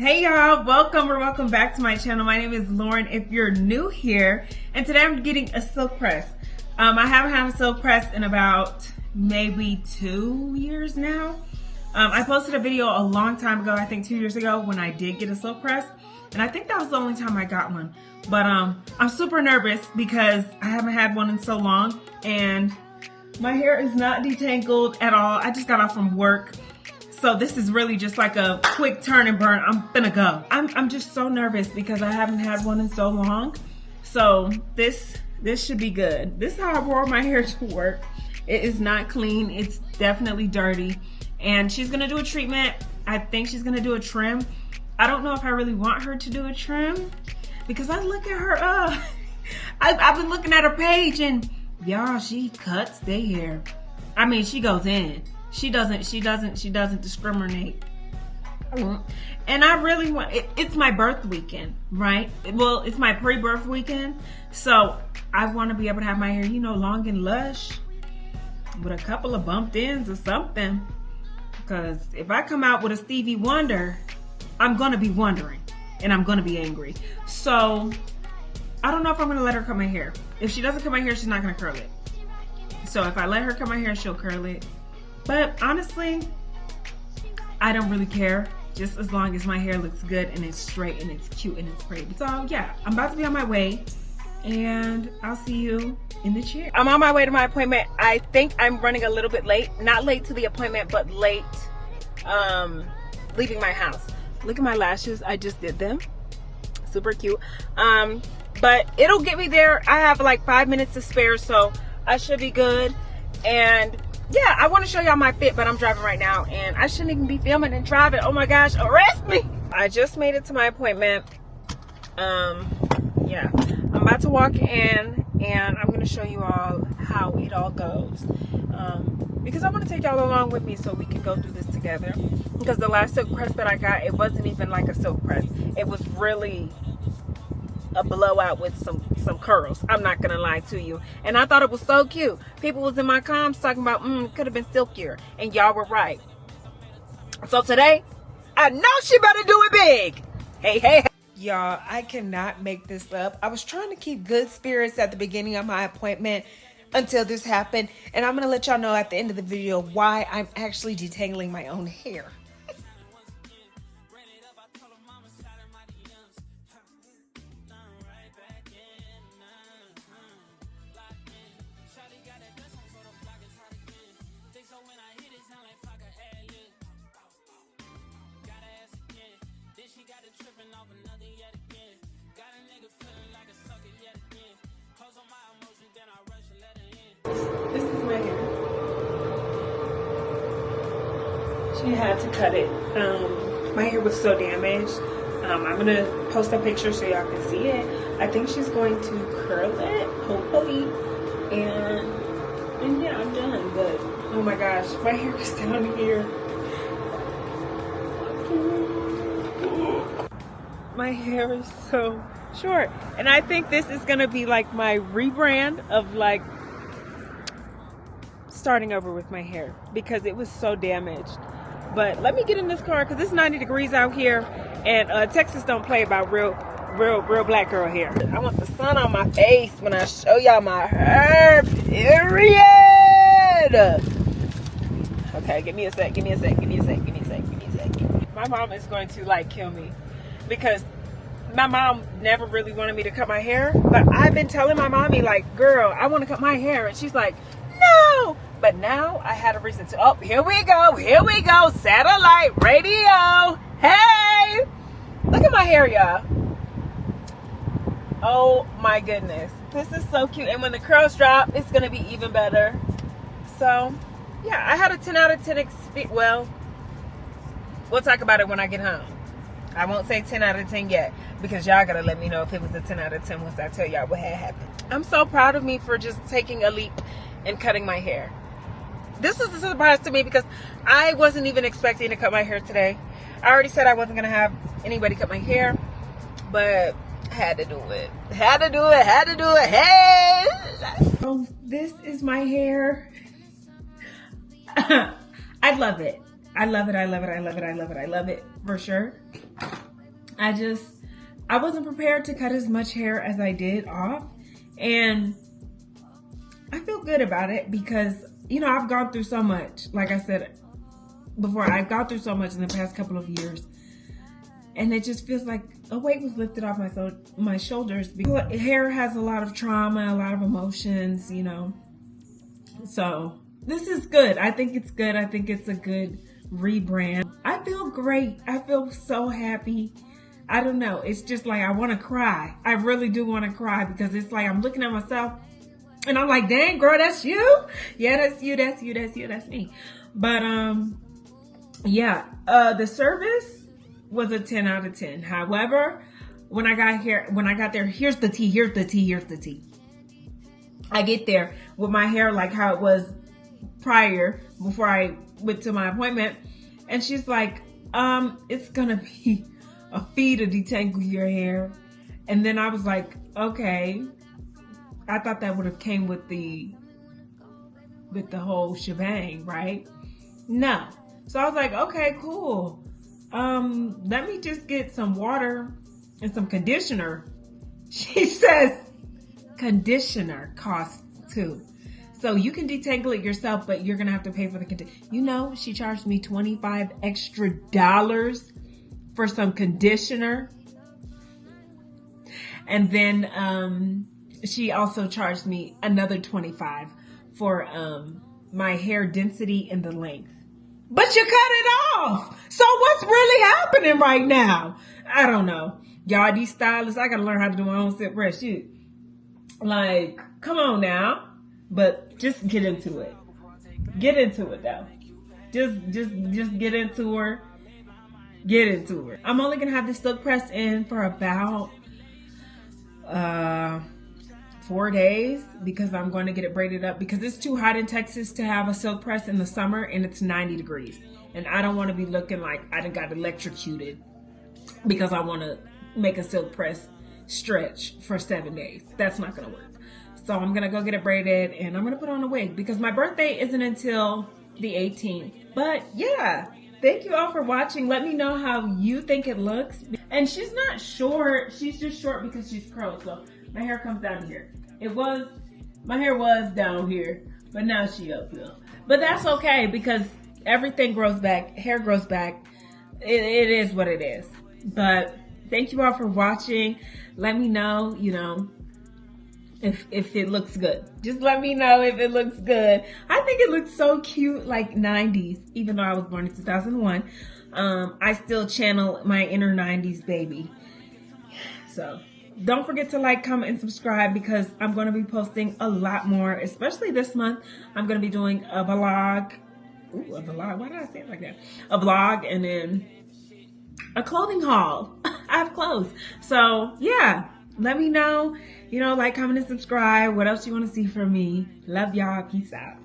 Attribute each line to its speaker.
Speaker 1: Hey y'all, welcome or welcome back to my channel. My name is Lauren if you're new here, and today I'm getting a silk press. I haven't had a silk press in about maybe 2 years now. I posted a video a long time ago, I think 2 years ago, when I did get a silk press, and I think that was the only time I got one. But I'm super nervous because I haven't had one in so long, and my hair is not detangled at all. I just got off from work. So this is really just like a quick turn and burn. I'm finna go. I'm just so nervous because I haven't had one in so long. So this should be good. This is how I wore my hair to work. It is not clean. It's definitely dirty. And she's gonna do a treatment. I think she's gonna do a trim. I don't know if I really want her to do a trim because I look at her I've been looking at her page and y'all, she cuts their hair. I mean, she goes in. She doesn't discriminate. And I really want, it's my birth weekend, right? Well, it's my pre-birth weekend. So I want to be able to have my hair, you know, long and lush with a couple of bumped ends or something. Because if I come out with a Stevie Wonder, I'm going to be wondering and I'm going to be angry. So I don't know if I'm going to let her cut my hair. If she doesn't cut my hair, she's not going to curl it. So if I let her cut my hair, she'll curl it. But honestly, I don't really care, just as long as my hair looks good and it's straight and it's cute and it's pretty. So yeah, I'm about to be on my way and I'll see you in the chair. I'm on my way to my appointment. I think I'm running a little bit late. Not late to the appointment, but late leaving my house. Look at my lashes, I just did them. Super cute. But it'll get me there. I have like 5 minutes to spare, so I should be good. And yeah, I want to show y'all my fit, but I'm driving right now and I shouldn't even be filming and driving. Oh my gosh, arrest me. I just made it to my appointment. Yeah, I'm about to walk in and I'm going to show you all how it all goes. Because I want to take y'all along with me so we can go through this together. Because the last silk press that I got, it wasn't even like a silk press. It was really a blowout with some curls. I'm not gonna lie to you, and I thought it was so cute. People was in my comments talking about it could have been silkier, and y'all were right. So today I know she better do it big. Hey y'all, I cannot make this up. I was trying to keep good spirits at the beginning of my appointment until this happened, and I'm gonna let y'all know at the end of the video why I'm actually detangling my own hair. This is my hair. She had to cut it. My hair was so damaged. I'm gonna post a picture so y'all can see it. I think she's going to curl it, hopefully. And yeah, I'm done. But oh my gosh, my hair is down here. My hair is so short, and I think this is gonna be like my rebrand of like starting over with my hair because it was so damaged. But let me get in this car because it's 90 degrees out here, and Texas don't play about real black girl hair. I want the sun on my face when I show y'all my hair, period. Okay, give me a sec. My mom is going to like kill me because my mom never really wanted me to cut my hair, but I've been telling my mommy like, girl, I want to cut my hair, and she's like, no. But now I had a reason to. Oh, here we go, satellite radio. Hey, look at my hair, y'all. Oh my goodness, this is so cute, and when the curls drop, it's gonna be even better. So yeah, I had a 10 out of 10 experience. Well, we'll talk about it when I get home. I won't say 10 out of 10 yet because y'all gotta let me know if it was a 10 out of 10 once I tell y'all what had happened. I'm so proud of me for just taking a leap and cutting my hair. This is a surprise to me because I wasn't even expecting to cut my hair today. I already said I wasn't gonna have anybody cut my hair, but I had to do it. Hey! So this is my hair. I love it. I love it for sure. I wasn't prepared to cut as much hair as I did off. And I feel good about it because, you know, I've gone through so much. Like I said before, I've gone through so much in the past couple of years. And it just feels like a weight was lifted off my shoulders. Because hair has a lot of trauma, a lot of emotions, you know. So this is good. I think it's good. I think it's a good rebrand. I feel great. I feel so happy. I don't know. It's just like I want to cry. I really do want to cry because it's like I'm looking at myself and I'm like, dang, girl, that's you? Yeah, that's you. That's you. That's you. That's me. But yeah, the service was a 10 out of 10. However, when I got there, here's the tea. I get there with my hair like how it was prior before I went to my appointment. And she's like, it's gonna be a fee to detangle your hair. And then I was like, okay. I thought that would have came with the whole shebang, right? No. So I was like, okay, cool. Let me just get some water and some conditioner. She says conditioner costs too. So you can detangle it yourself, but you're going to have to pay for the conditioner. You know, she charged me $25 extra for some conditioner. And then she also charged me another $25 for my hair density and the length. But you cut it off. So what's really happening right now? I don't know. Y'all, these stylists, I got to learn how to do my own silk press. Shoot. Like, come on now. But just get into it. Get into it though. Just get into her. Get into her. I'm only going to have this silk press in for about 4 days because I'm going to get it braided up because it's too hot in Texas to have a silk press in the summer and it's 90 degrees. And I don't want to be looking like I done got electrocuted because I want to make a silk press stretch for 7 days. That's not going to work. So I'm going to go get it braided and I'm going to put on a wig because my birthday isn't until the 18th. But yeah, thank you all for watching. Let me know how you think it looks. And she's not short. She's just short because she's curled. So my hair comes down here. My hair was down here, but now she up here. But that's okay because everything grows back. Hair grows back. It is what it is. But thank you all for watching. Let me know, you know, if it looks good. Just let me know if it looks good. I think it looks so cute, like 90s, even though I was born in 2001. I still channel my inner 90s baby. So don't forget to like, comment, and subscribe because I'm going to be posting a lot more, especially this month. I'm going to be doing a vlog. Ooh, a vlog. Why did I say it like that? A vlog and then a clothing haul. I have clothes. So yeah, let me know. You know, like, comment, and subscribe. What else you want to see from me? Love y'all. Peace out.